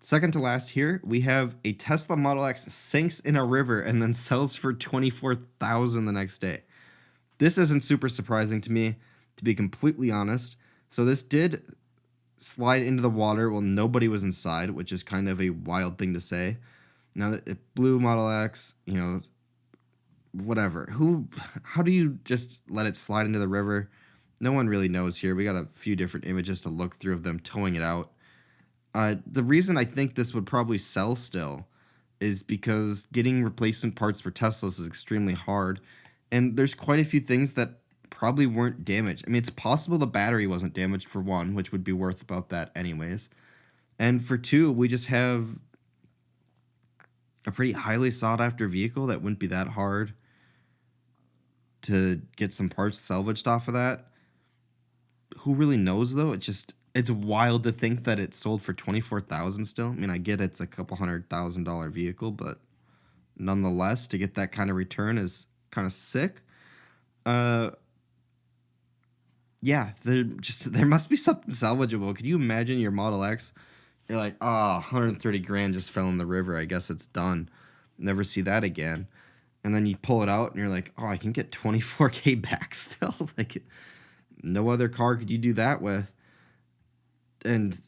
Second to last here, we have a Tesla Model X sinks in a river and then sells for 24,000 the next day. This isn't super surprising to me, to be completely honest. So this did slide into the water while nobody was inside, which is kind of a wild thing to say. Now, the blue Model X, whatever. How do you just let it slide into the river? No one really knows here. We got a few different images to look through of them towing it out. The reason I think this would probably sell still is because getting replacement parts for Teslas is extremely hard, and there's quite a few things that probably weren't damaged. I mean, it's possible the battery wasn't damaged for one, which would be worth about that anyways. And for two, we just have a pretty highly sought after vehicle that wouldn't be that hard to get some parts salvaged off of that. Who really knows though? It's wild to think that it sold for 24,000 still. I mean, I get it's a couple $100,000 vehicle, but nonetheless, to get that kind of return is kind of sick. Yeah, there must be something salvageable. Could you imagine your Model X? You're like, 130 grand just fell in the river. I guess it's done. Never see that again. And then you pull it out and you're like, I can get 24K back still. Like, no other car could you do that with. And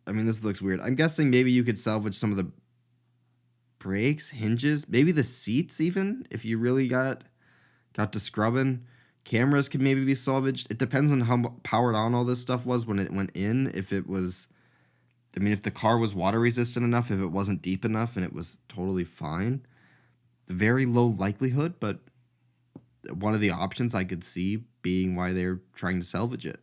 I mean, this looks weird. I'm guessing maybe you could salvage some of the brakes, hinges, maybe the seats even, if you really got to scrubbing. Cameras could maybe be salvaged. It depends on how powered on all this stuff was when it went in. If the car was water resistant enough, if it wasn't deep enough and it was totally fine. Very low likelihood, but one of the options I could see being why they're trying to salvage it.